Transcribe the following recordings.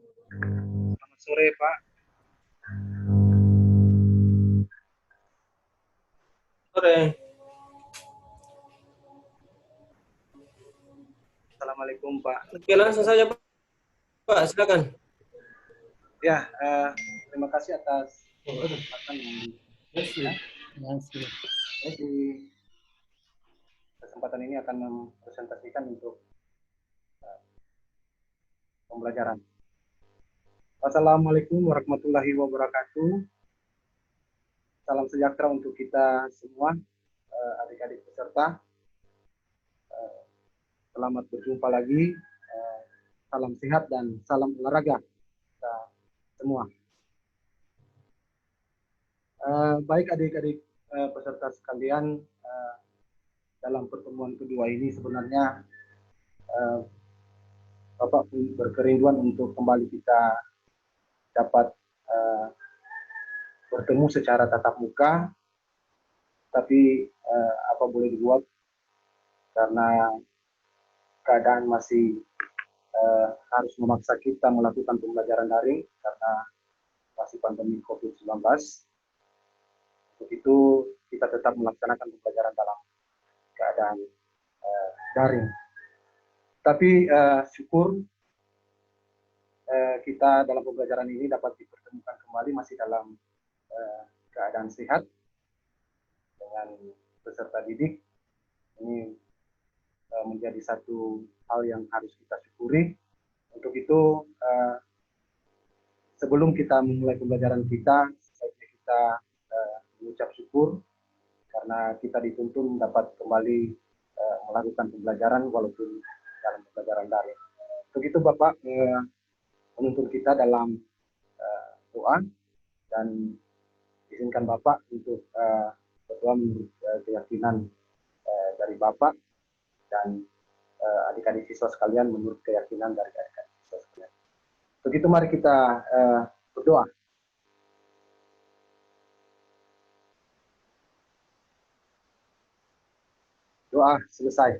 Selamat sore, Pak. Sore. Assalamualaikum, Pak. Oke, langsung saja Pak, silakan. Ya, terima kasih atas kesempatan yang diberikan. Di kesempatan ini akan mempresentasikan untuk pembelajaran. Assalamualaikum warahmatullahi wabarakatuh. Salam sejahtera untuk kita semua, adik-adik peserta. Selamat berjumpa lagi. Salam sehat dan salam olahraga kita semua. Baik adik-adik peserta sekalian, dalam pertemuan kedua ini sebenarnya Bapak berkerinduan untuk kembali kita dapat bertemu secara tatap muka, tapi apa boleh dibuat karena keadaan masih harus memaksa kita melakukan pembelajaran daring karena masih pandemi COVID-19. Untuk itu kita tetap melaksanakan pembelajaran dalam keadaan daring. Tapi syukur kita dalam pembelajaran ini dapat dipertemukan kembali masih dalam keadaan sehat dengan peserta didik. Ini menjadi satu hal yang harus kita syukuri. Untuk itu sebelum kita memulai pembelajaran kita, sebaiknya kita mengucap syukur karena kita dituntun dapat kembali melakukan pembelajaran walaupun dalam pembelajaran daring. Untuk itu Bapak menuntun kita dalam doa dan izinkan Bapak untuk berdoa menurut keyakinan dari Bapak dan adik-adik siswa sekalian menurut keyakinan dari adik-adik siswa sekalian. Untuk itu mari kita berdoa. Doa selesai.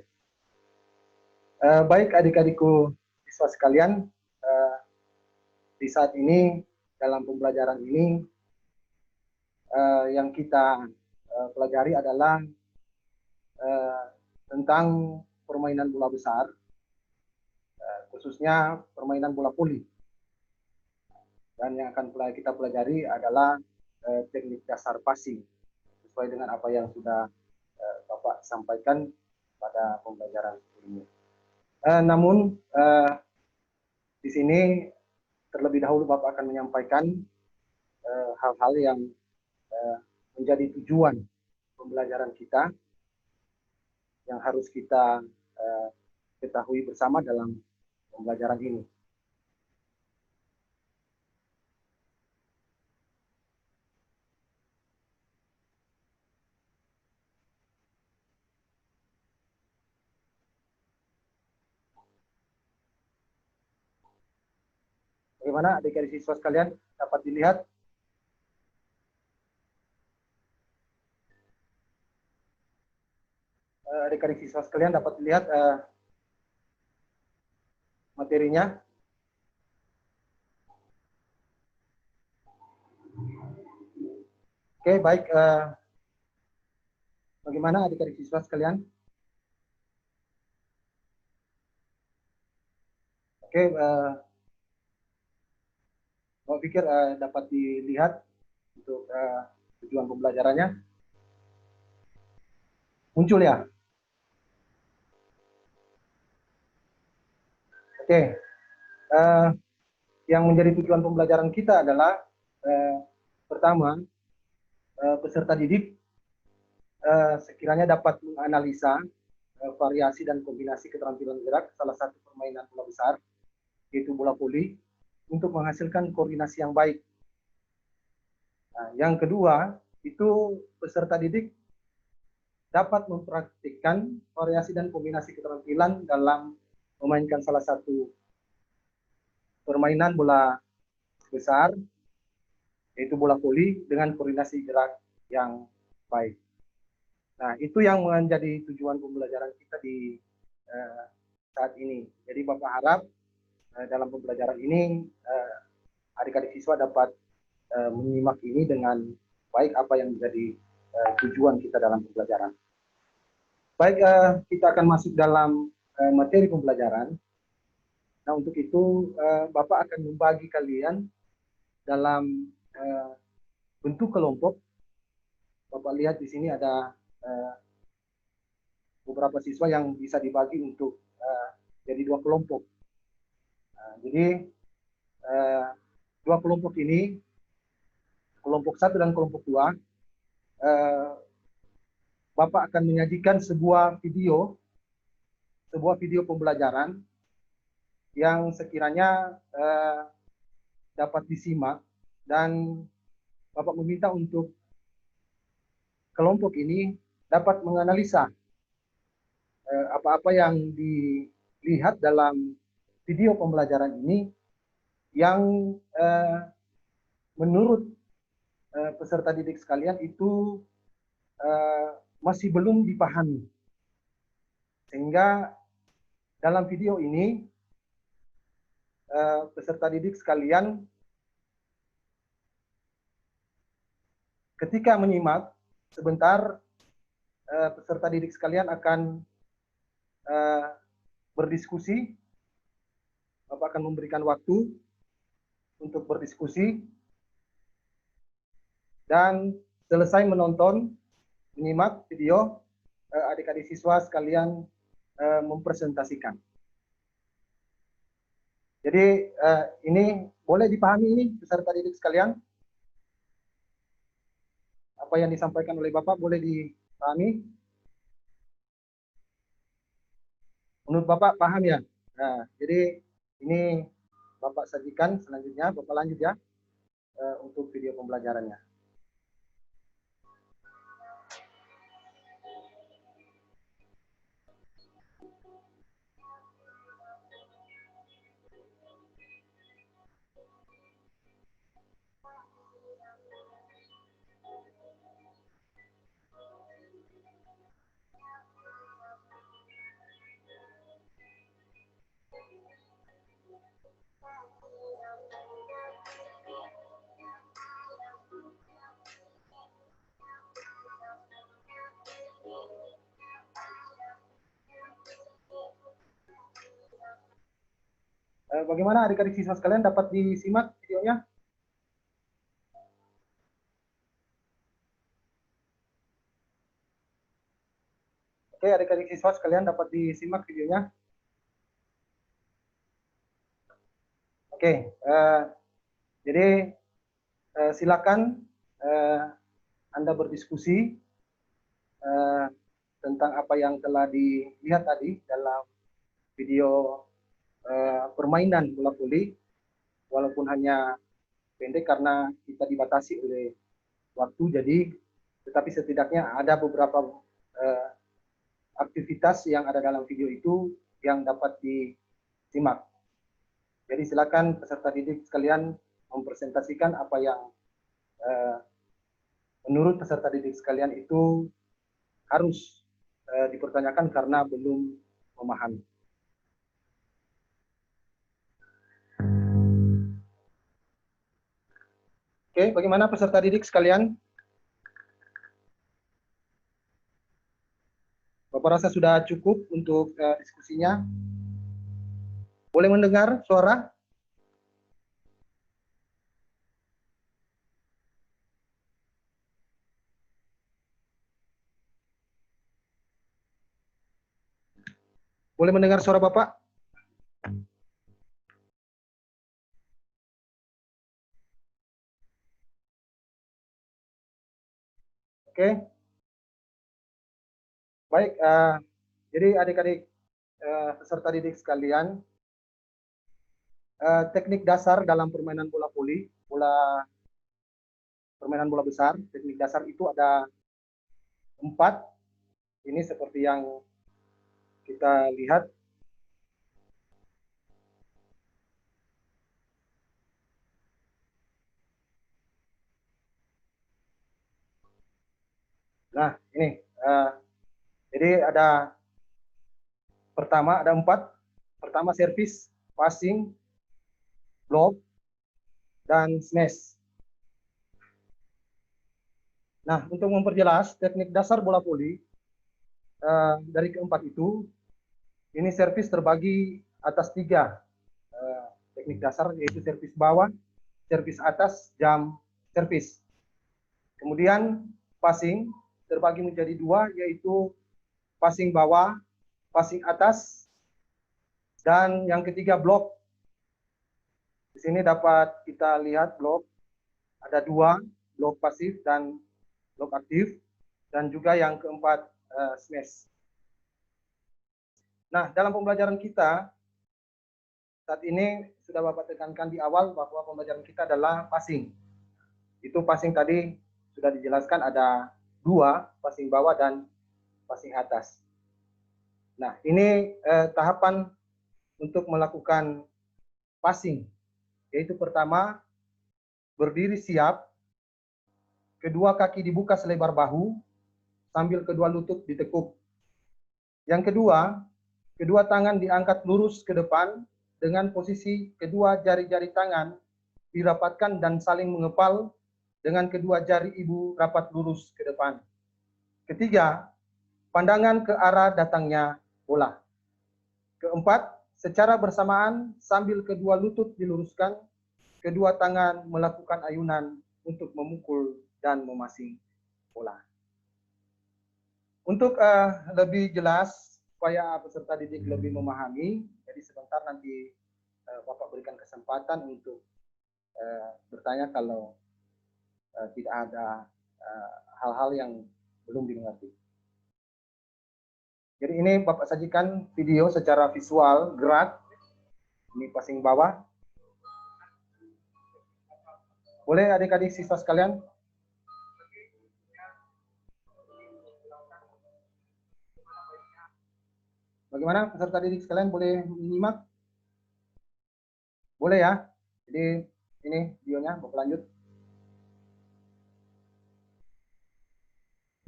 Baik adik-adikku siswa sekalian, di saat ini dalam pembelajaran ini yang kita pelajari adalah tentang permainan bola besar, khususnya permainan bola voli. Dan yang akan kita pelajari adalah teknik dasar passing, sesuai dengan apa yang sudah Bapak sampaikan pada pembelajaran sebelumnya. Namun di sini terlebih dahulu Bapak akan menyampaikan hal-hal yang menjadi tujuan pembelajaran kita yang harus kita ketahui bersama dalam pembelajaran ini. Bagaimana adik-adik siswa sekalian, dapat dilihat? Adik-adik siswa sekalian dapat dilihat materinya? Oke, baik. Bagaimana adik-adik siswa sekalian? Oke, saya pikir dapat dilihat untuk tujuan pembelajarannya. Muncul ya? Oke. Yang menjadi tujuan pembelajaran kita adalah pertama, peserta didik sekiranya dapat menganalisa variasi dan kombinasi keterampilan gerak salah satu permainan bola besar, yaitu bola voli, untuk menghasilkan koordinasi yang baik. Nah, yang kedua, itu peserta didik dapat mempraktikkan variasi dan kombinasi keterampilan dalam memainkan salah satu permainan bola besar, yaitu bola voli, dengan koordinasi gerak yang baik. Nah, itu yang menjadi tujuan pembelajaran kita di saat ini. Jadi Bapak harap dalam pembelajaran ini adik-adik siswa dapat menyimak ini dengan baik apa yang menjadi tujuan kita dalam pembelajaran. Baik, kita akan masuk dalam materi pembelajaran. Nah, untuk itu Bapak akan membagi kalian dalam bentuk kelompok. Bapak lihat di sini ada beberapa siswa yang bisa dibagi untuk jadi 2 kelompok. Jadi 2 kelompok ini, kelompok 1 dan kelompok 2, Bapak akan menyajikan sebuah video pembelajaran yang sekiranya dapat disimak, dan Bapak meminta untuk kelompok ini dapat menganalisa apa-apa yang dilihat dalam video pembelajaran ini yang menurut peserta didik sekalian itu masih belum dipahami. Sehingga dalam video ini peserta didik sekalian ketika menyimak sebentar, peserta didik sekalian akan berdiskusi. Bapak akan memberikan waktu untuk berdiskusi, dan selesai menyimak video, adik-adik siswa sekalian mempresentasikan. Jadi ini boleh dipahami ini peserta didik sekalian? Apa yang disampaikan oleh Bapak boleh dipahami? Menurut Bapak paham ya? Nah, jadi ini Bapak sajikan selanjutnya, Bapak lanjut ya untuk video pembelajarannya. Bagaimana adik-adik siswa sekalian, dapat disimak videonya? Oke, adik-adik siswa sekalian dapat disimak videonya? Oke, jadi silakan Anda berdiskusi tentang apa yang telah dilihat tadi dalam video permainan bola voli, walaupun hanya pendek karena kita dibatasi oleh waktu, jadi tetapi setidaknya ada beberapa aktivitas yang ada dalam video itu yang dapat disimak. Jadi silakan peserta didik sekalian mempresentasikan apa yang menurut peserta didik sekalian itu harus dipertanyakan karena belum memahami. Oke, bagaimana peserta didik sekalian? Bapak rasa sudah cukup untuk diskusinya? Boleh mendengar suara? Boleh mendengar suara Bapak? Oke. Baik, jadi adik-adik peserta didik sekalian, teknik dasar dalam permainan bola voli, permainan bola besar, teknik dasar itu ada 4. Ini seperti yang kita lihat. Nah, ini. Jadi ada 4. Pertama servis, passing, block, dan smash. Nah, untuk memperjelas teknik dasar bola voli dari keempat itu, ini servis terbagi atas 3 teknik dasar, yaitu servis bawah, servis atas, jump servis. Kemudian passing terbagi menjadi 2, yaitu passing bawah, passing atas, dan yang ketiga blok. Di sini dapat kita lihat blok ada 2, blok pasif dan blok aktif, dan juga yang keempat smash. Nah, dalam pembelajaran kita saat ini sudah Bapak tekankan di awal bahwa pembelajaran kita adalah passing. Itu passing tadi sudah dijelaskan ada 2, passing bawah dan passing atas. Nah, ini tahapan untuk melakukan passing, yaitu pertama berdiri siap, kedua kaki dibuka selebar bahu sambil kedua lutut ditekuk. Yang kedua, kedua tangan diangkat lurus ke depan dengan posisi kedua jari-jari tangan dirapatkan dan saling mengepal dengan kedua jari ibu rapat lurus ke depan. Ketiga, pandangan ke arah datangnya bola. Keempat, secara bersamaan sambil kedua lutut diluruskan, kedua tangan melakukan ayunan untuk memukul dan memasing bola. Untuk lebih jelas supaya peserta didik lebih memahami, jadi sebentar nanti Bapak berikan kesempatan untuk bertanya kalau tidak ada hal-hal yang belum dimengerti. Jadi ini Bapak sajikan video secara visual gerak. Ini passing bawah. Boleh adik-adik siswa sekalian? Bagaimana peserta didik sekalian, boleh menyimak? Boleh ya? Jadi ini videonya, Bapak lanjut.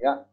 Ya.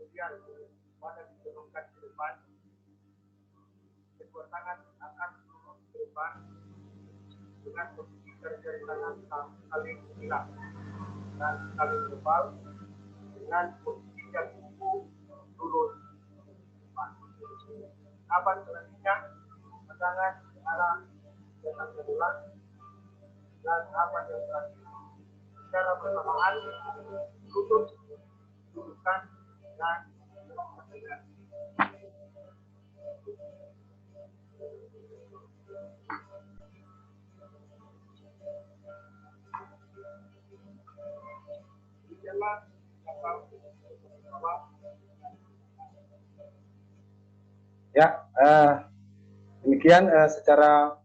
Kemudian badan didorongkan ke depan, kedua tangan akan turun ke depan dengan posisi jari-jari tangan saling mengikat dan saling kepal dengan posisi jari kuku turun ke depan. Apa selanjutnya? Tangan ke arah datangnya bola dan apa yang terakhir secara bersamaan lutut dudukkan dan ya, demikian secara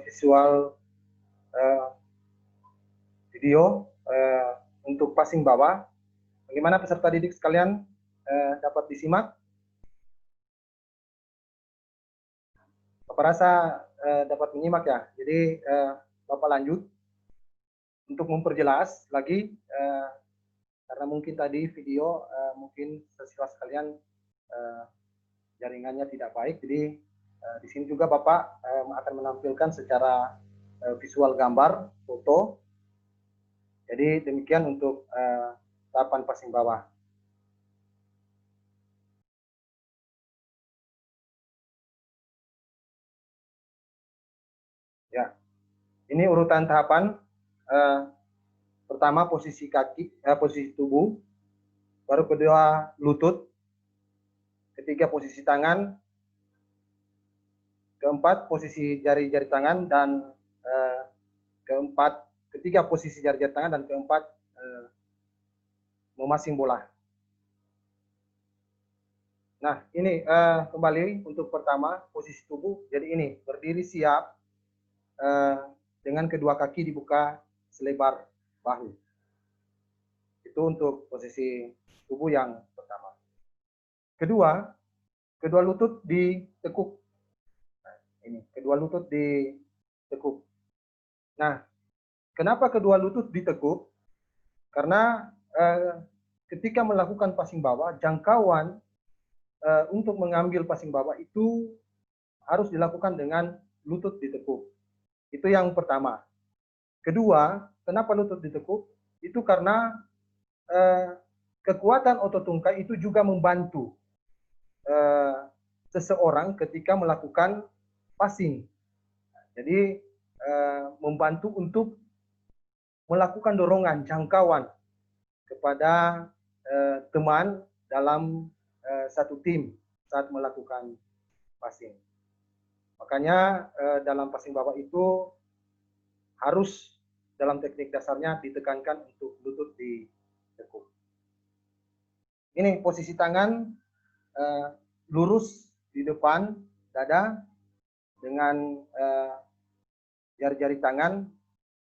visual video untuk passing bawah. Bagaimana peserta didik sekalian, dapat disimak? Bapak rasa dapat menyimak ya. Jadi Bapak lanjut untuk memperjelas lagi karena mungkin tadi video mungkin siswa sekalian jaringannya tidak baik, jadi di sini juga Bapak akan menampilkan secara visual gambar, foto. Jadi demikian untuk tahapan passing bawah. Ya, ini urutan tahapan. Pertama posisi kaki, posisi tubuh, baru kedua lutut, ketiga posisi tangan, keempat posisi jari-jari tangan, dan ketiga posisi jari-jari tangan, dan keempat memasing bola. Nah, ini kembali untuk pertama posisi tubuh. Jadi ini berdiri siap dengan kedua kaki dibuka selebar bahu. Itu untuk posisi tubuh yang pertama. Kedua lutut ditekuk. Nah, ini kedua lutut ditekuk. Nah, kenapa kedua lutut ditekuk? Karena ketika melakukan passing bawah, jangkauan untuk mengambil passing bawah itu harus dilakukan dengan lutut ditekuk. Itu yang pertama. Kedua, kenapa lutut ditekuk? Itu karena kekuatan otot tungkai itu juga membantu seseorang ketika melakukan passing. Jadi membantu untuk melakukan dorongan, jangkauan kepada teman dalam satu tim saat melakukan passing. Makanya dalam passing bawah itu harus dalam teknik dasarnya ditekankan untuk lutut ditekuk. Ini posisi tangan lurus di depan dada dengan jari-jari tangan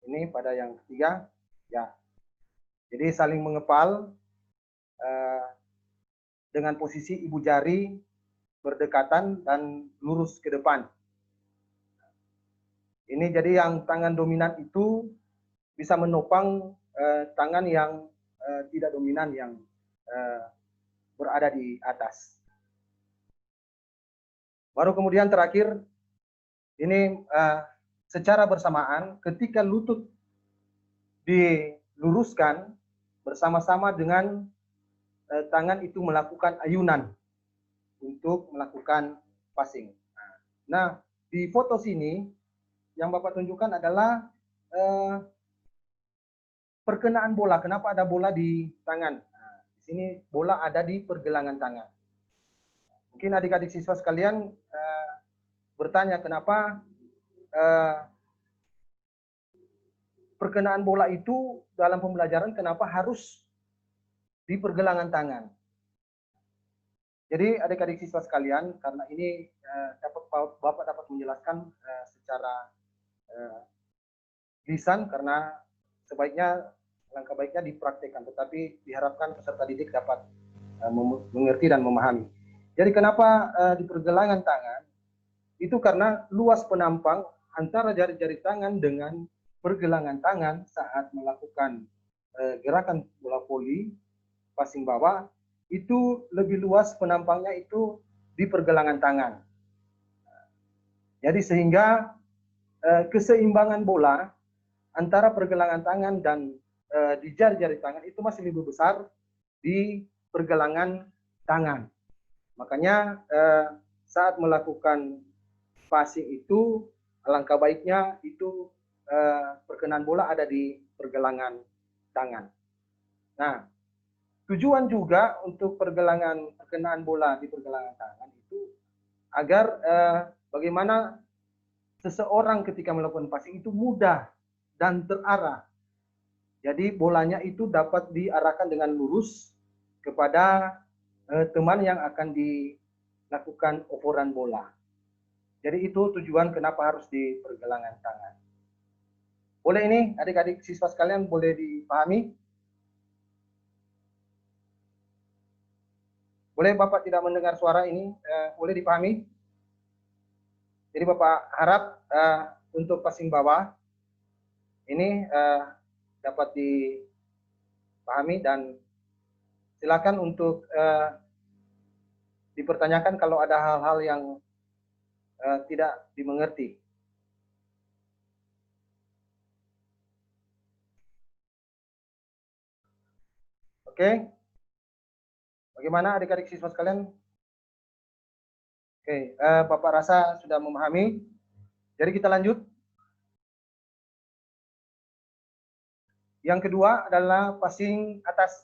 ini pada yang ketiga, ya. Jadi saling mengepal dengan posisi ibu jari berdekatan dan lurus ke depan. Ini jadi yang tangan dominan itu bisa menopang tangan yang tidak dominan yang berada di atas. Baru kemudian terakhir, ini secara bersamaan ketika lutut diluruskan bersama-sama dengan tangan itu melakukan ayunan untuk melakukan passing. Nah, di foto sini yang Bapak tunjukkan adalah perkenaan bola. Kenapa ada bola di tangan? Nah, di sini bola ada di pergelangan tangan. Mungkin adik-adik siswa sekalian bertanya kenapa perkenaan bola itu dalam pembelajaran kenapa harus di pergelangan tangan. Jadi adik-adik siswa sekalian, karena ini Bapak dapat menjelaskan secara lisan, karena sebaiknya langkah baiknya dipraktikkan, tetapi diharapkan peserta didik dapat mengerti dan memahami. Jadi kenapa di pergelangan tangan? Itu karena luas penampang antara jari-jari tangan dengan pergelangan tangan saat melakukan gerakan bola voli passing bawah itu lebih luas penampangnya itu di pergelangan tangan. Jadi sehingga keseimbangan bola antara pergelangan tangan dan di jari-jari tangan itu masih lebih besar di pergelangan tangan. Makanya saat melakukan passing itu alangkah baiknya itu perkenaan bola ada di pergelangan tangan. Nah, tujuan juga untuk perkenaan bola di pergelangan tangan itu agar bagaimana seseorang ketika melakukan passing itu mudah dan terarah. Jadi bolanya itu dapat diarahkan dengan lurus kepada teman yang akan dilakukan operan bola. Jadi itu tujuan kenapa harus di pergelangan tangan. Boleh ini adik-adik siswa sekalian boleh dipahami? Boleh Bapak tidak mendengar suara ini, boleh dipahami? Jadi Bapak harap untuk passing bawah ini dapat dipahami dan silakan untuk dipertanyakan kalau ada hal-hal yang tidak dimengerti. Oke, bagaimana adik-adik siswa sekalian? Oke, Bapak rasa sudah memahami. Jadi kita lanjut. Yang kedua adalah passing atas.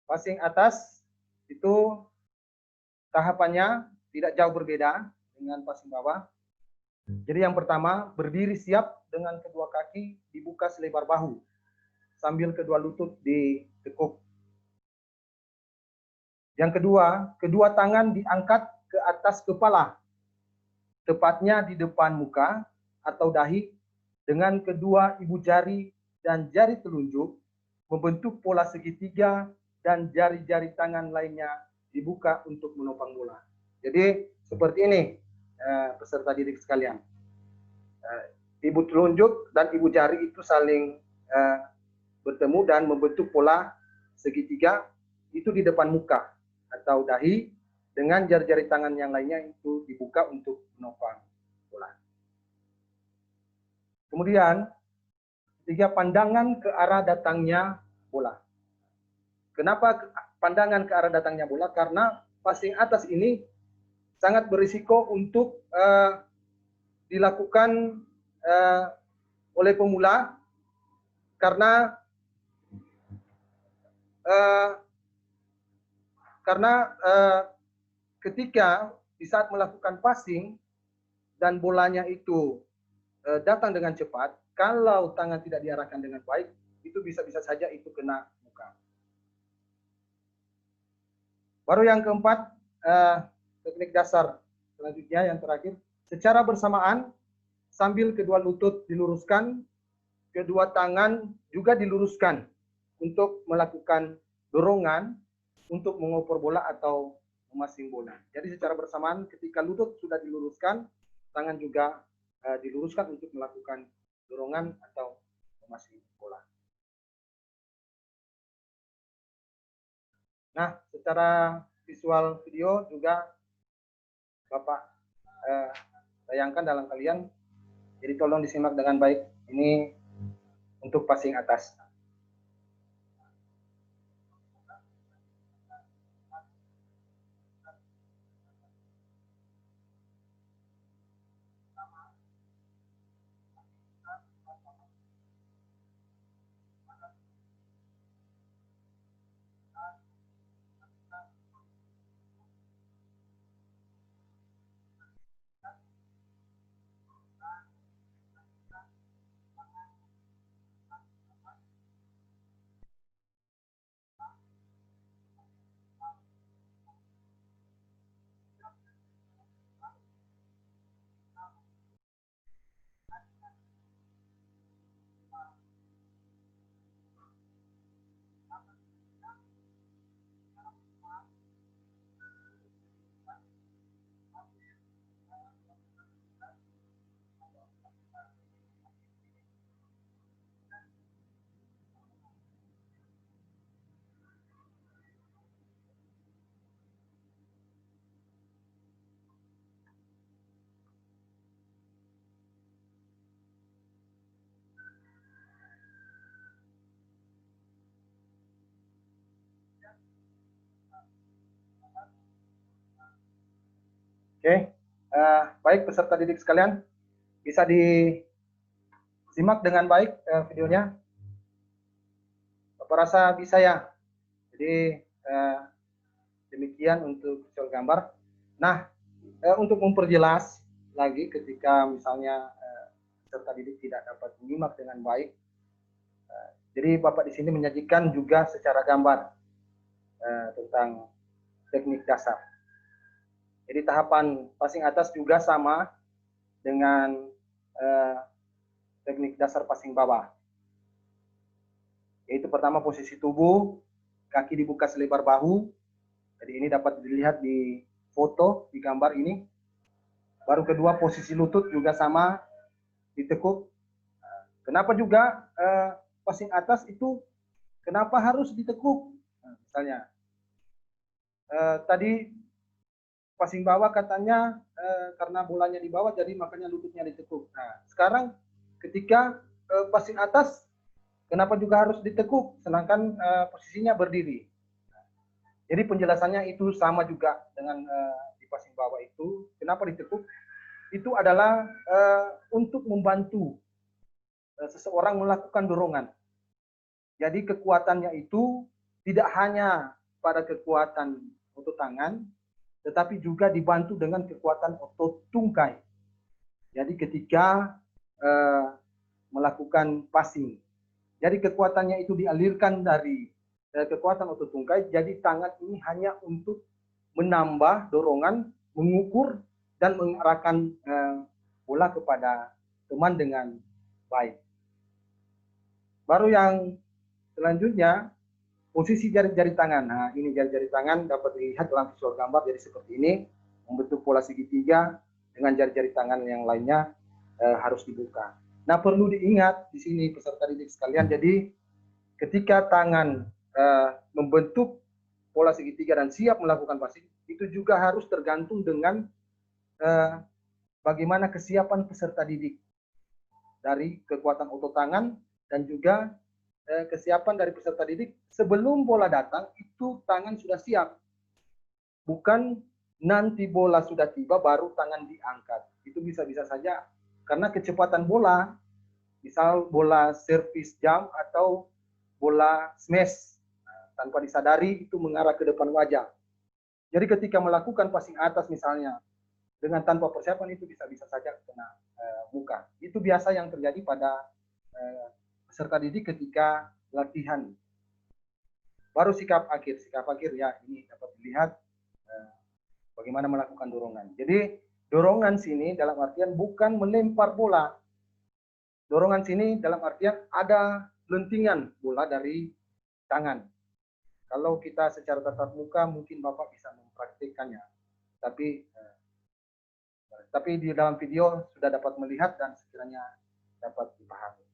Passing atas itu tahapannya tidak jauh berbeda dengan passing bawah. Jadi yang pertama, berdiri siap dengan kedua kaki dibuka selebar bahu sambil kedua lutut ditekuk. Yang kedua, kedua tangan diangkat ke atas kepala, tepatnya di depan muka atau dahi, dengan kedua ibu jari dan jari telunjuk membentuk pola segitiga dan jari-jari tangan lainnya dibuka untuk menopang bola. Jadi seperti ini peserta didik sekalian. Ibu telunjuk dan ibu jari itu saling bertemu dan membentuk pola segitiga itu di depan muka atau dahi, dengan jari-jari tangan yang lainnya itu dibuka untuk menopang bola. Kemudian ketiga, pandangan ke arah datangnya bola. Kenapa pandangan ke arah datangnya bola? Karena passing atas ini sangat berisiko untuk dilakukan oleh pemula karena ketika di saat melakukan passing dan bolanya itu datang dengan cepat, kalau tangan tidak diarahkan dengan baik, itu bisa-bisa saja itu kena muka. Baru yang keempat, teknik dasar selanjutnya yang terakhir, secara bersamaan sambil kedua lutut diluruskan, kedua tangan juga diluruskan untuk melakukan dorongan untuk mengoper bola atau memasing bola. Jadi secara bersamaan ketika lutut sudah diluruskan, tangan juga diluruskan untuk melakukan dorongan atau memasing bola. Nah, secara visual video juga Bapak tayangkan dalam kalian. Jadi tolong disimak dengan baik. Ini untuk passing atas. Oke, baik peserta didik sekalian, bisa disimak dengan baik videonya. Bapak rasa bisa ya? Jadi demikian untuk visual gambar. Nah, untuk memperjelas lagi ketika misalnya peserta didik tidak dapat menyimak dengan baik, jadi Bapak di sini menyajikan juga secara gambar tentang teknik dasar. Jadi tahapan passing atas juga sama dengan teknik dasar passing bawah. Yaitu pertama posisi tubuh, kaki dibuka selebar bahu. Jadi ini dapat dilihat di foto, di gambar ini. Baru kedua posisi lutut juga sama, ditekuk. Kenapa juga passing atas itu kenapa harus ditekuk? Nah, misalnya, tadi passing bawah katanya karena bolanya di bawah, jadi makanya lututnya ditekuk. Nah, sekarang ketika passing atas, kenapa juga harus ditekuk, sedangkan posisinya berdiri? Jadi penjelasannya itu sama juga dengan di passing bawah itu. Kenapa ditekuk? Itu adalah untuk membantu seseorang melakukan dorongan. Jadi kekuatannya itu tidak hanya pada kekuatan otot tangan, tetapi juga dibantu dengan kekuatan otot tungkai. Jadi ketika melakukan passing, jadi kekuatannya itu dialirkan dari kekuatan otot tungkai. Jadi tangan ini hanya untuk menambah dorongan, mengukur dan mengarahkan bola kepada teman dengan baik. Baru yang selanjutnya, posisi jari-jari tangan. Nah, ini jari-jari tangan dapat dilihat dalam visual gambar. Jadi seperti ini, membentuk pola segitiga dengan jari-jari tangan yang lainnya harus dibuka. Nah, perlu diingat di sini peserta didik sekalian. Jadi ketika tangan membentuk pola segitiga dan siap melakukan passing, itu juga harus tergantung dengan bagaimana kesiapan peserta didik dari kekuatan otot tangan dan juga kesiapan dari peserta didik sebelum bola datang itu tangan sudah siap. Bukan nanti bola sudah tiba baru tangan diangkat. Itu bisa-bisa saja karena kecepatan bola, misal bola servis jam atau bola smash tanpa disadari itu mengarah ke depan wajah. Jadi ketika melakukan passing atas misalnya dengan tanpa persiapan itu bisa-bisa saja kena muka. Itu biasa yang terjadi pada peserta didik ketika latihan. Baru sikap akhir ya ini dapat dilihat bagaimana melakukan dorongan. Jadi dorongan sini dalam artian bukan melempar bola. Dorongan sini dalam artian ada lentingan bola dari tangan. Kalau kita secara tatap muka mungkin Bapak bisa mempraktikkannya. Tapi di dalam video sudah dapat melihat dan sekiranya dapat dipahami.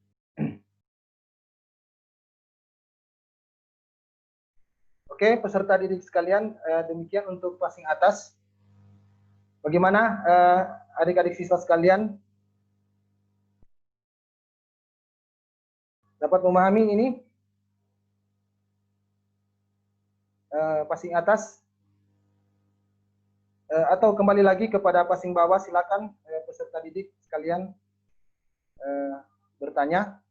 Oke, peserta didik sekalian, demikian untuk passing atas. Bagaimana adik-adik siswa sekalian dapat memahami ini? Passing atas atau kembali lagi kepada passing bawah, silakan peserta didik sekalian bertanya.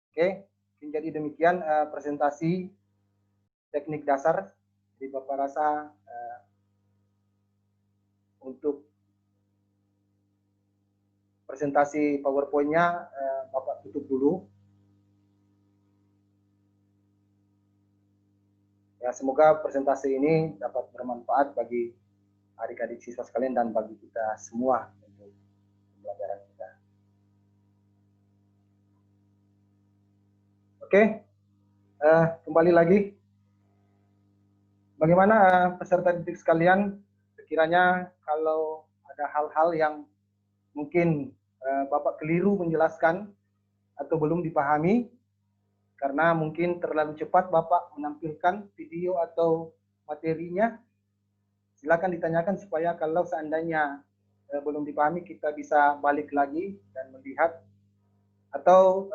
Oke, jadi demikian presentasi teknik dasar. Jadi Bapak rasa untuk presentasi PowerPoint-nya Bapak tutup dulu. Ya, semoga presentasi ini dapat bermanfaat bagi adik-adik siswa sekalian dan bagi kita semua untuk pembelajaran kita. Oke, kembali lagi. Bagaimana peserta didik sekalian, sekiranya kalau ada hal-hal yang mungkin Bapak keliru menjelaskan atau belum dipahami, karena mungkin terlalu cepat Bapak menampilkan video atau materinya, silakan ditanyakan supaya kalau seandainya belum dipahami kita bisa balik lagi dan melihat atau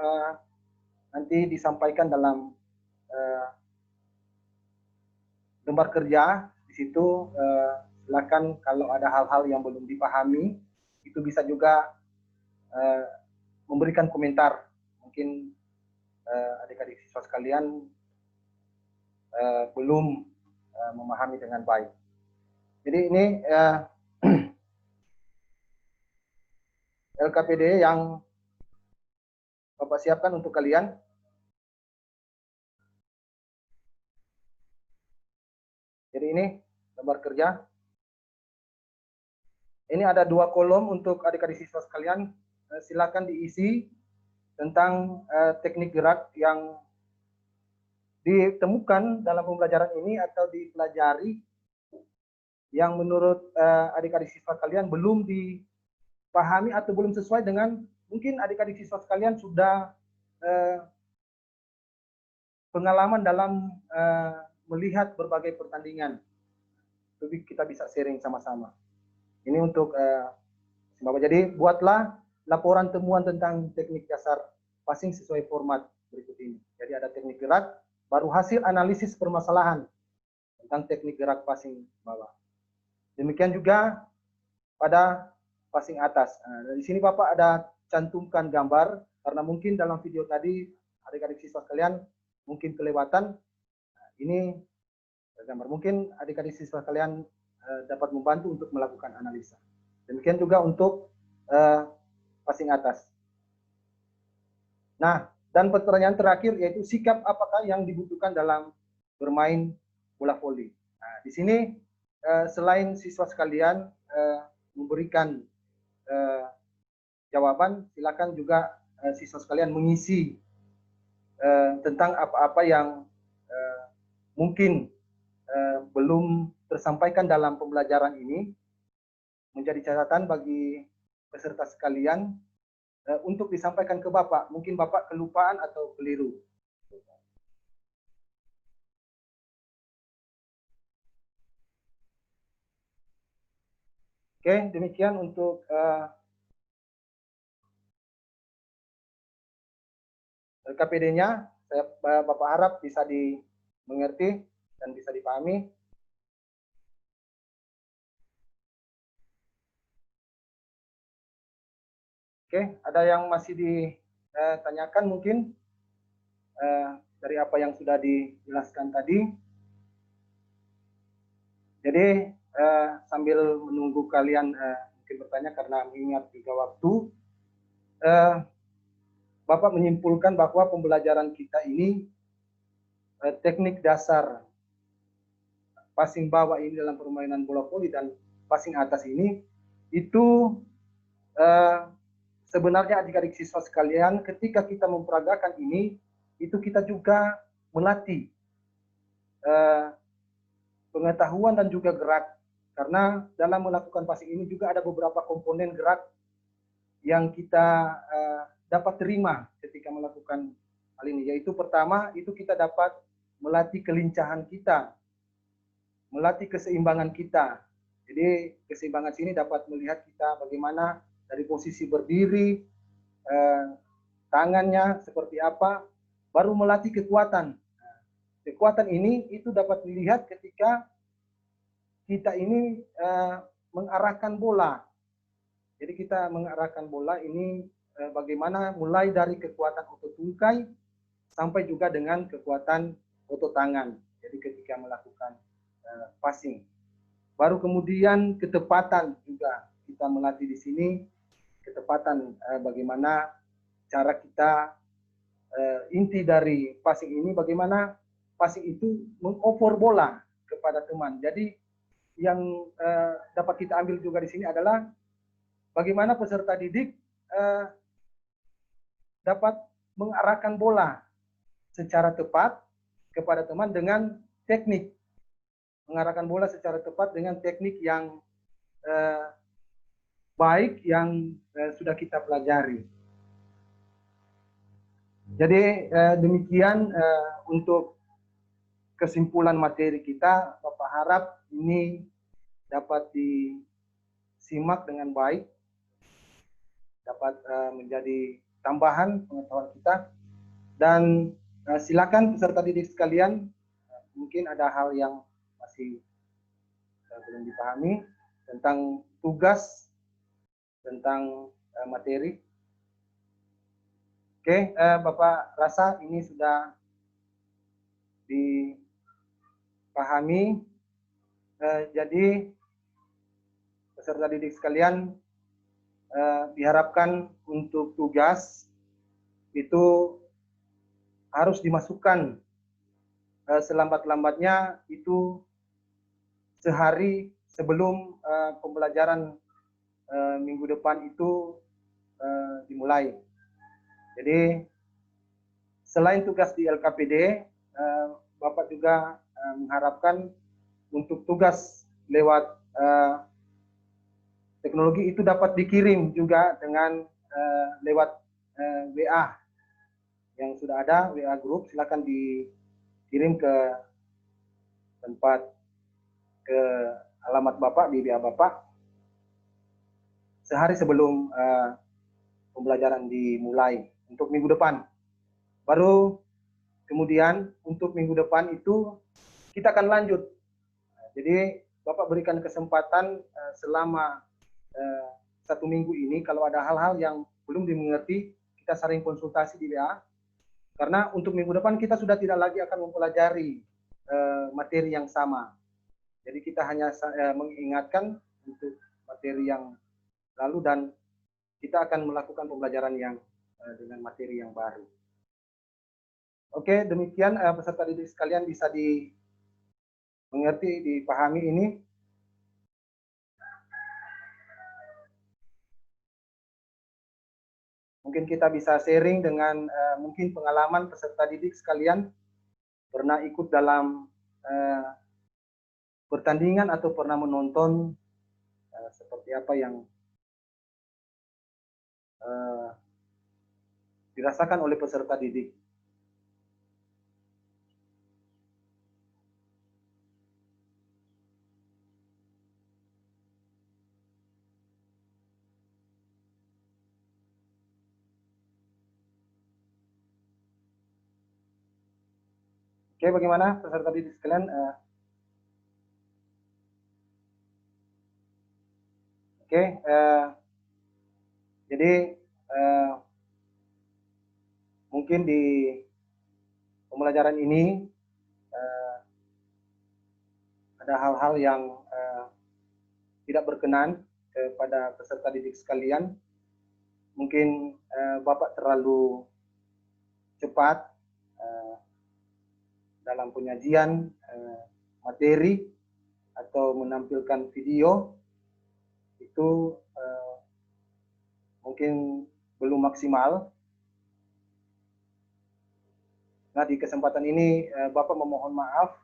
nanti disampaikan dalam lembar kerja. Di situ silakan kalau ada hal-hal yang belum dipahami itu bisa juga memberikan komentar. Mungkin adik-adik siswa sekalian belum memahami dengan baik. Jadi ini LKPD yang Bapak siapkan untuk kalian. Jadi ini lembar kerja. Ini ada 2 kolom untuk adik-adik siswa sekalian. Silakan diisi tentang teknik gerak yang ditemukan dalam pembelajaran ini atau dipelajari yang menurut adik-adik siswa kalian belum dipahami atau belum sesuai dengan mungkin adik-adik siswa sekalian sudah pengalaman dalam melihat berbagai pertandingan. Jadi kita bisa sharing sama-sama. Ini untuk Bapak. Jadi buatlah laporan temuan tentang teknik dasar passing sesuai format berikut ini. Jadi ada teknik gerak, baru hasil analisis permasalahan tentang teknik gerak passing bawah. Demikian juga pada passing atas. Nah, di sini Bapak ada cantumkan gambar, karena mungkin dalam video tadi adik-adik siswa kalian mungkin kelewatan. Nah, ini gambar. Mungkin adik-adik siswa kalian dapat membantu untuk melakukan analisa. Demikian juga untuk passing atas. Nah, dan pertanyaan terakhir yaitu sikap apakah yang dibutuhkan dalam bermain bola voli. Nah, di sini selain siswa sekalian memberikan jawaban, silakan juga siswa sekalian mengisi tentang apa-apa yang mungkin belum tersampaikan dalam pembelajaran ini, menjadi catatan bagi peserta sekalian untuk disampaikan ke Bapak. Mungkin Bapak kelupaan atau keliru. Oke, demikian untuk LKPD-nya. Bapak harap bisa dimengerti dan bisa dipahami. Oke, ada yang masih ditanyakan mungkin dari apa yang sudah dijelaskan tadi. Jadi sambil menunggu kalian mungkin bertanya karena mengingat juga waktu, Bapak menyimpulkan bahwa pembelajaran kita ini teknik dasar passing bawah ini dalam permainan bola voli dan passing atas ini itu sebenarnya adik-adik siswa sekalian, ketika kita memperagakan ini, itu kita juga melatih pengetahuan dan juga gerak. Karena dalam melakukan passing ini juga ada beberapa komponen gerak yang kita dapat terima ketika melakukan hal ini. Yaitu pertama, itu kita dapat melatih kelincahan kita, melatih keseimbangan kita. Jadi keseimbangan sini dapat melihat kita bagaimana dari posisi berdiri, tangannya seperti apa, baru melatih kekuatan. Kekuatan ini itu dapat dilihat ketika kita ini mengarahkan bola. Jadi kita mengarahkan bola ini bagaimana mulai dari kekuatan otot tungkai sampai juga dengan kekuatan otot tangan. Jadi ketika melakukan passing. Baru kemudian ketepatan juga kita melatih di sini, ketepatan bagaimana cara kita inti dari passing ini, bagaimana passing itu mengoper bola kepada teman. Jadi yang dapat kita ambil juga di sini adalah bagaimana peserta didik dapat mengarahkan bola secara tepat kepada teman dengan teknik. Mengarahkan bola secara tepat dengan teknik yang baik yang sudah kita pelajari. Jadi demikian untuk kesimpulan materi kita. Bapak harap ini dapat disimak dengan baik, dapat menjadi tambahan pengetahuan kita. Dan silakan peserta didik sekalian, mungkin ada hal yang masih belum dipahami tentang tugas, tentang materi. Oke, Bapak rasa ini sudah dipahami. Jadi peserta didik sekalian, diharapkan untuk tugas itu harus dimasukkan selambat-lambatnya itu sehari sebelum pembelajaran minggu depan itu dimulai. Jadi selain tugas di LKPD, Bapak juga mengharapkan untuk tugas lewat teknologi itu dapat dikirim juga dengan lewat WA. yang sudah ada WA Group silakan dikirim ke tempat, ke alamat Bapak di WA Bapak sehari sebelum pembelajaran dimulai untuk minggu depan. Baru kemudian untuk minggu depan itu kita akan lanjut. Jadi Bapak berikan kesempatan selama 1 minggu ini kalau ada hal-hal yang belum dimengerti, kita saling konsultasi di WA. Karena untuk minggu depan kita sudah tidak lagi akan mempelajari materi yang sama. Jadi kita hanya mengingatkan untuk materi yang lalu dan kita akan melakukan pembelajaran yang dengan materi yang baru. Oke, demikian peserta didik sekalian bisa dimengerti, dipahami ini. Mungkin kita bisa sharing dengan mungkin pengalaman peserta didik sekalian pernah ikut dalam pertandingan atau pernah menonton seperti apa yang dirasakan oleh peserta didik. Oke, bagaimana peserta didik sekalian? Oke, jadi mungkin di pembelajaran ini ada hal-hal yang tidak berkenan kepada peserta didik sekalian. Mungkin Bapak terlalu cepat dalam penyajian materi atau menampilkan video itu mungkin belum maksimal. Nah, di kesempatan ini Bapak memohon maaf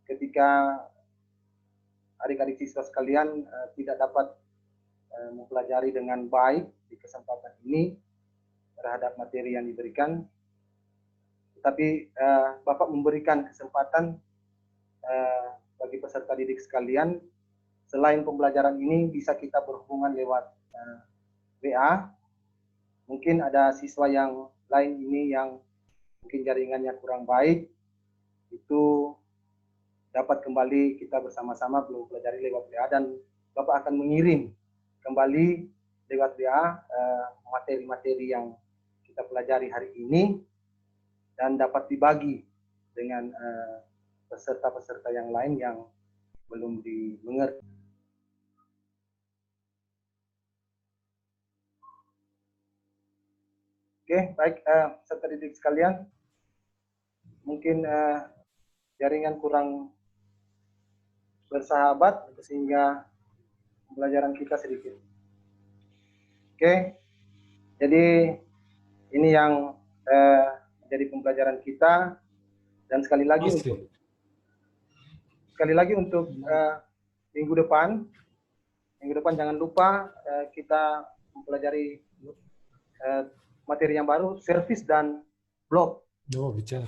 ketika adik-adik siswa sekalian tidak dapat mempelajari dengan baik di kesempatan ini terhadap materi yang diberikan. Tapi Bapak memberikan kesempatan bagi peserta didik sekalian, selain pembelajaran ini bisa kita berhubungan lewat WA. Mungkin ada siswa yang lain ini yang mungkin jaringannya kurang baik, itu dapat kembali kita bersama-sama mempelajari lewat WA dan Bapak akan mengirim kembali lewat WA materi-materi yang kita pelajari hari ini dan dapat dibagi dengan peserta-peserta yang lain yang belum dimengerti. Oke, baik peserta didik sekalian, mungkin jaringan kurang bersahabat sehingga pembelajaran kita sedikit. Oke, jadi ini yang menjadi pembelajaran kita dan sekali lagi untuk minggu depan jangan lupa kita mempelajari materi yang baru, servis dan blok. Oh, bicara.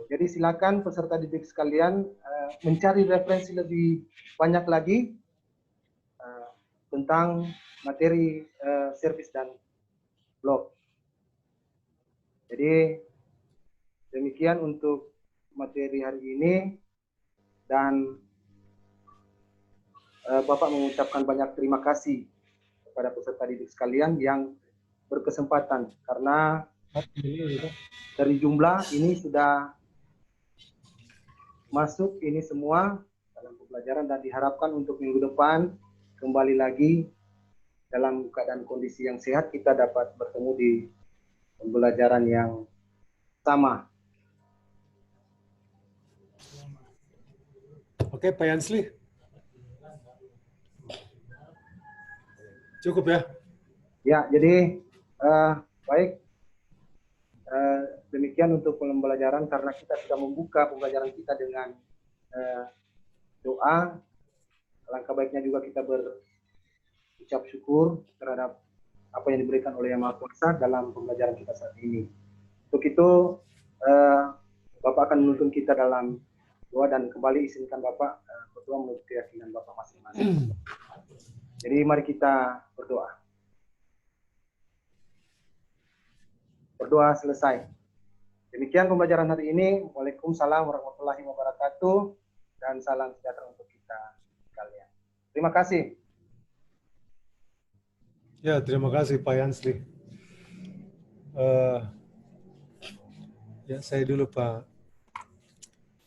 Jadi silakan peserta didik sekalian mencari referensi lebih banyak lagi tentang materi servis dan blok. Jadi demikian untuk materi hari ini dan Bapak mengucapkan banyak terima kasih kepada peserta didik sekalian yang berkesempatan karena dari jumlah ini sudah masuk ini semua dalam pembelajaran dan diharapkan untuk minggu depan kembali lagi dalam keadaan kondisi yang sehat kita dapat bertemu di pembelajaran yang sama. Oke, Pak Yansli. Cukup ya? Ya, jadi baik. Demikian untuk pembelajaran karena kita sudah membuka pembelajaran kita dengan doa. Alangkah baiknya juga kita berucap syukur terhadap apa yang diberikan oleh Yang Maha Kuasa dalam pembelajaran kita saat ini. Untuk itu, Bapak akan menuntun kita dalam doa dan kembali izinkan Bapak berdoa menurut keyakinan Bapak masing-masing. Jadi mari kita berdoa. Berdoa selesai. Demikian pembelajaran hari ini. Waalaikumsalam warahmatullahi wabarakatuh dan salam sejahtera untuk kita sekalian. Terima kasih. Ya, terima kasih Pak Yansri. Ya, saya dulu Pak.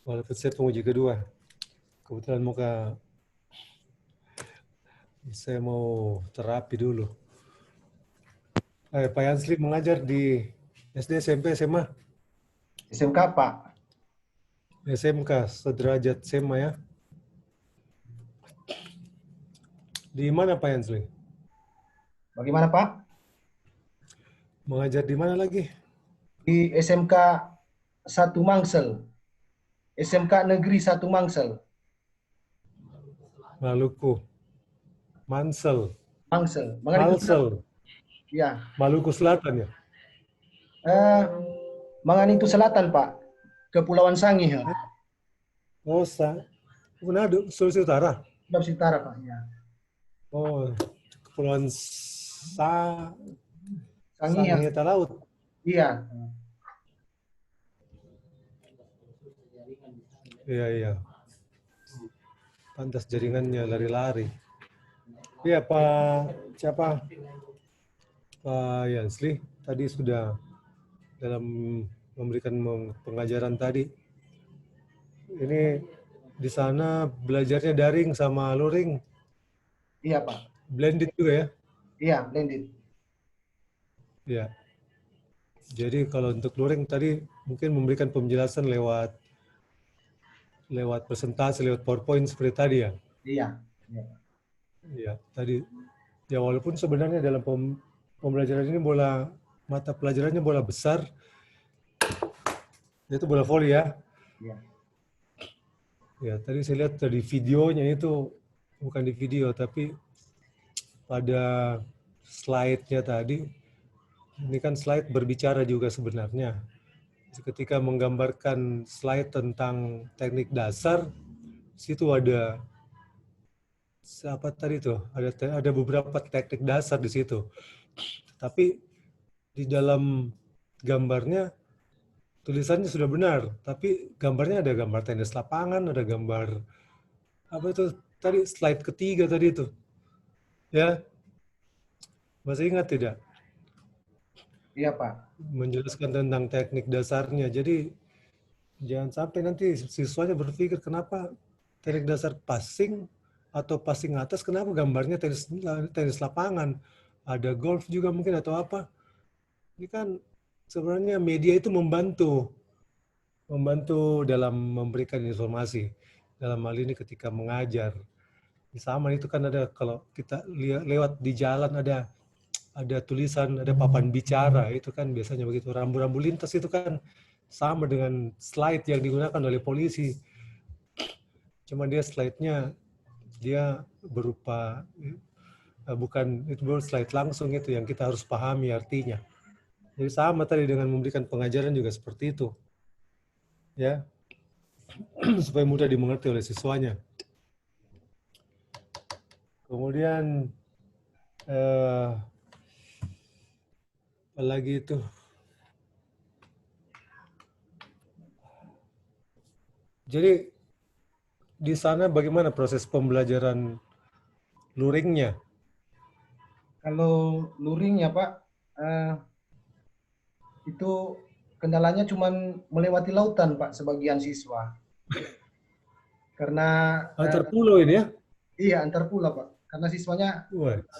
Walaupun saya penguji kedua. Kebetulan saya mau terapi dulu. Pak Yansri mengajar di SD, SMP, SMA? SMK, Pak. SMK, sederajat SMA ya. Di mana Pak Yansri? Bagaimana, Pak? Mengajar di mana lagi? Di SMK 1 Mangsel. SMK Negeri 1 Mangsel. Maluku. Mansel. Mangsel. Malsel. Ya. Maluku Selatan ya? Manganitu Selatan, Pak. Kepulauan Sangi. Ya. Oh, Manado, Sulawesi Utara. Sulawesi Utara, Pak. Ya. Oh, Kepulauan Sangi ya. Sangieta Laut. Iya. Iya. Pantas jaringannya lari-lari. Iya, Pak Yansli tadi sudah dalam memberikan pengajaran tadi. Ini di sana belajarnya daring sama luring. Iya, Pak. Blended juga ya? Iya, blended. Iya. Jadi kalau untuk luring tadi mungkin memberikan penjelasan lewat presentasi, lewat PowerPoint seperti tadi ya? Iya. Iya, tadi ya walaupun sebenarnya dalam pembelajaran ini mata pelajarannya bola besar, itu bola voli ya. Iya. Ya, tadi saya lihat dari videonya itu, bukan di video, tapi pada slide-nya tadi, ini kan slide berbicara juga sebenarnya. Ketika menggambarkan slide tentang teknik dasar, situ ada apa tadi tuh? Ada beberapa teknik dasar di situ. Tapi di dalam gambarnya tulisannya sudah benar, tapi gambarnya ada gambar tenis lapangan, ada gambar apa itu tadi slide ketiga tadi itu. Ya. Masih ingat tidak? Iya, Pak. Menjelaskan tentang teknik dasarnya. Jadi jangan sampai nanti siswanya berpikir kenapa teknik dasar passing atau passing atas, kenapa gambarnya tenis lapangan, ada golf juga mungkin atau apa. Ini kan sebenarnya media itu membantu dalam memberikan informasi. Dalam hal ini ketika mengajar. Sama itu kan ada kalau kita lewat di jalan ada tulisan, ada papan bicara, itu kan biasanya begitu. Rambu-rambu lintas itu kan sama dengan slide yang digunakan oleh polisi. Cuma dia slide-nya dia berupa bukan itu baru slide langsung, itu yang kita harus pahami artinya. Jadi sama tadi dengan memberikan pengajaran juga seperti itu. Ya. Supaya mudah dimengerti oleh siswanya. Kemudian apalagi itu. Jadi di sana bagaimana proses pembelajaran luringnya? Kalau luring ya, Pak, itu kendalanya cuma melewati lautan, Pak, sebagian siswa. Karena Antar pulau ini ya? Iya, antar pulau, Pak. Karena siswanya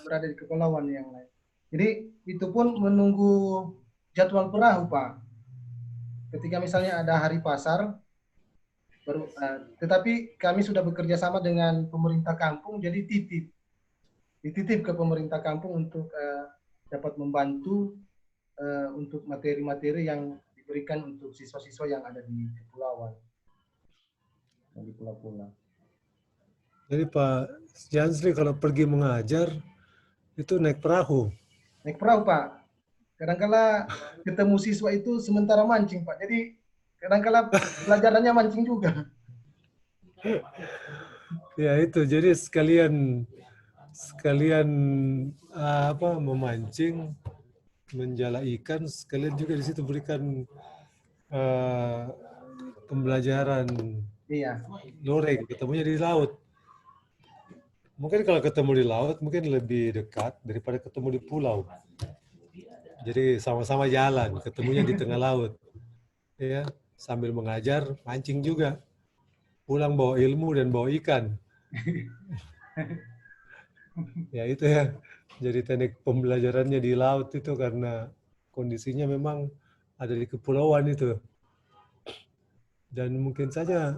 berada di kepulauan yang lain. Jadi itu pun menunggu jadwal perahu, Pak. Ketika misalnya ada hari pasar, tetapi kami sudah bekerja sama dengan pemerintah kampung, jadi dititip ke pemerintah kampung untuk dapat membantu untuk materi-materi yang diberikan untuk siswa-siswa yang ada di kepulauan, di pulau-pulau. Jadi Pak Jansri kalau pergi mengajar itu naik perahu. Naik perahu, Pak. Kadangkala ketemu siswa itu sementara mancing, Pak. Jadi kadangkala pelajarannya mancing juga. Ya itu, jadi sekalian sekalian memancing, menjala ikan, sekalian juga di situ berikan eh, pembelajaran Iya, loreng, ketemunya di laut. Mungkin kalau ketemu di laut mungkin lebih dekat daripada ketemu di pulau. Jadi sama-sama jalan, ketemunya di tengah laut. Ya, sambil mengajar, mancing juga. Pulang bawa ilmu dan bawa ikan. Ya itu ya. Jadi teknik pembelajarannya di laut itu karena kondisinya memang ada di kepulauan itu. Dan mungkin saja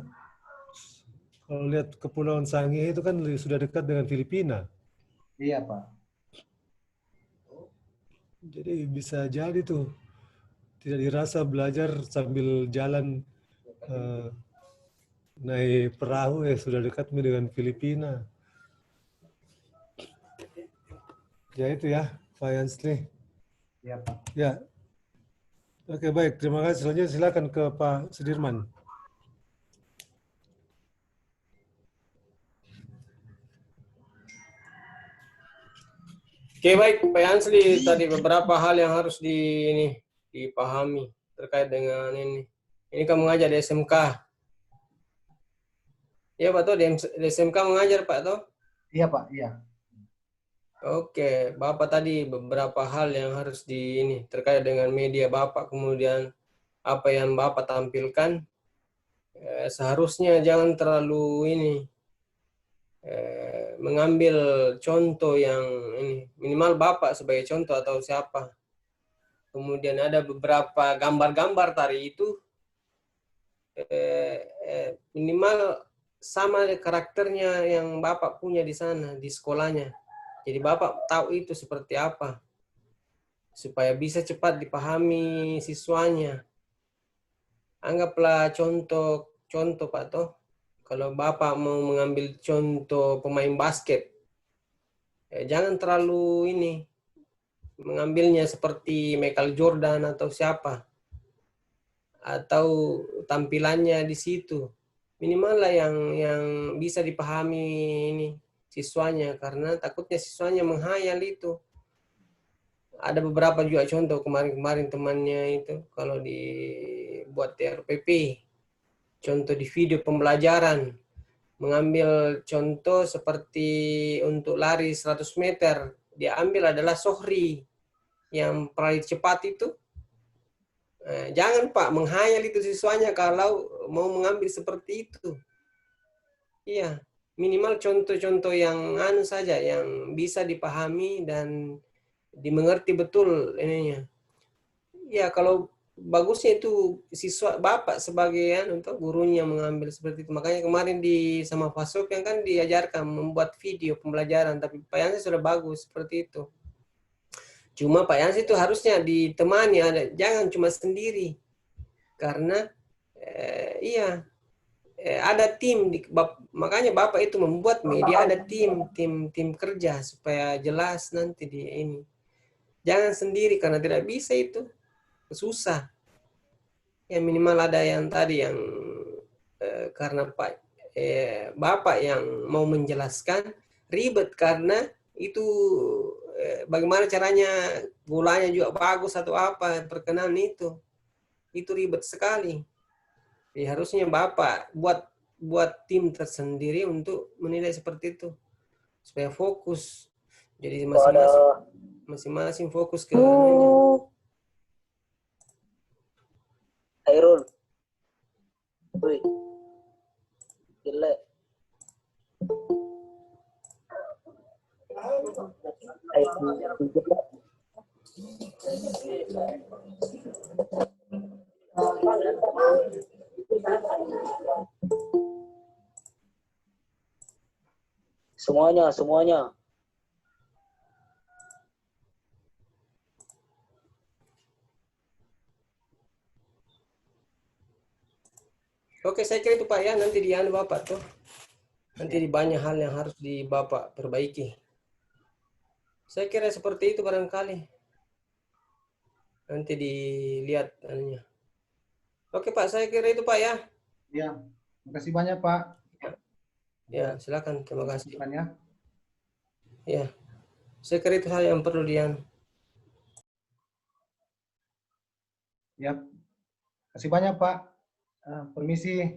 kalau lihat Kepulauan Sangihe itu kan sudah dekat dengan Filipina. iya, Pak. Jadi bisa jadi tuh tidak dirasa belajar sambil jalan eh, naik perahu sudah dekat dengan Filipina. Ya itu ya, Pak Yansli. Iya, Pak. Ya, oke baik. Terima kasih. Selanjutnya silakan ke Pak Sudirman. Oke, baik, Pak Yansli, tadi beberapa hal yang harus dipahami terkait dengan ini. Ini kamu mengajar di SMK. Iya, Pak, toh di SMK mengajar, Pak, toh? Iya, Pak. Iya. Oke, Bapak tadi beberapa hal yang harus terkait dengan media Bapak, kemudian apa yang Bapak tampilkan, seharusnya jangan terlalu mengambil contoh yang minimal Bapak sebagai contoh atau siapa. Kemudian ada beberapa gambar-gambar tadi itu minimal sama karakternya yang Bapak punya di sana, di sekolahnya. Jadi Bapak tahu itu seperti apa, supaya bisa cepat dipahami siswanya. Anggaplah contoh Pak toh, kalau Bapak mau mengambil contoh pemain basket, jangan terlalu mengambilnya seperti Michael Jordan atau siapa, atau tampilannya di situ. Minimal lah yang bisa dipahami siswanya, karena takutnya siswanya menghayal itu. Ada beberapa juga contoh kemarin-kemarin temannya itu kalau dibuat TRPP, contoh di video pembelajaran, mengambil contoh seperti untuk lari 100 meter, dia ambil adalah Sohri yang paling cepat itu. Jangan Pak menghayal itu siswanya kalau mau mengambil seperti itu. Iya, minimal contoh-contoh yang saja yang bisa dipahami dan dimengerti betul ininya. Ya, kalau bagusnya itu siswa Bapak sebagai untuk gurunya mengambil seperti itu. Makanya kemarin sama Pak Sofian kan diajarkan membuat video pembelajaran, tapi Pak Yansi sudah bagus seperti itu. Cuma Pak Yansi itu harusnya ditemani, jangan cuma sendiri. Karena ada tim, makanya Bapak itu membuat media, ada tim kerja supaya jelas nanti di ini. Jangan sendiri karena tidak bisa itu, susah. Ya minimal ada yang tadi yang karena Bapak yang mau menjelaskan ribet karena itu bagaimana caranya gulanya juga bagus atau apa perkenalan itu ribet sekali. Jadi harusnya Bapak buat tim tersendiri untuk menilai seperti itu supaya fokus. Jadi masing-masing fokus ke Hairul. Wih. Jelek. Semuanya. Oke, saya kira itu Pak ya, nanti di Bapak tuh. Nanti di banyak hal yang harus di Bapak perbaiki. Saya kira seperti itu barangkali. Nanti dilihat anunya. Oke Pak, saya kira itu Pak ya. Ya, terima kasih banyak Pak. Ya, silakan. Terima kasih. Masukan ya. Ya, saya kira itu hal yang perlu Ya, kasih banyak Pak. Permisi.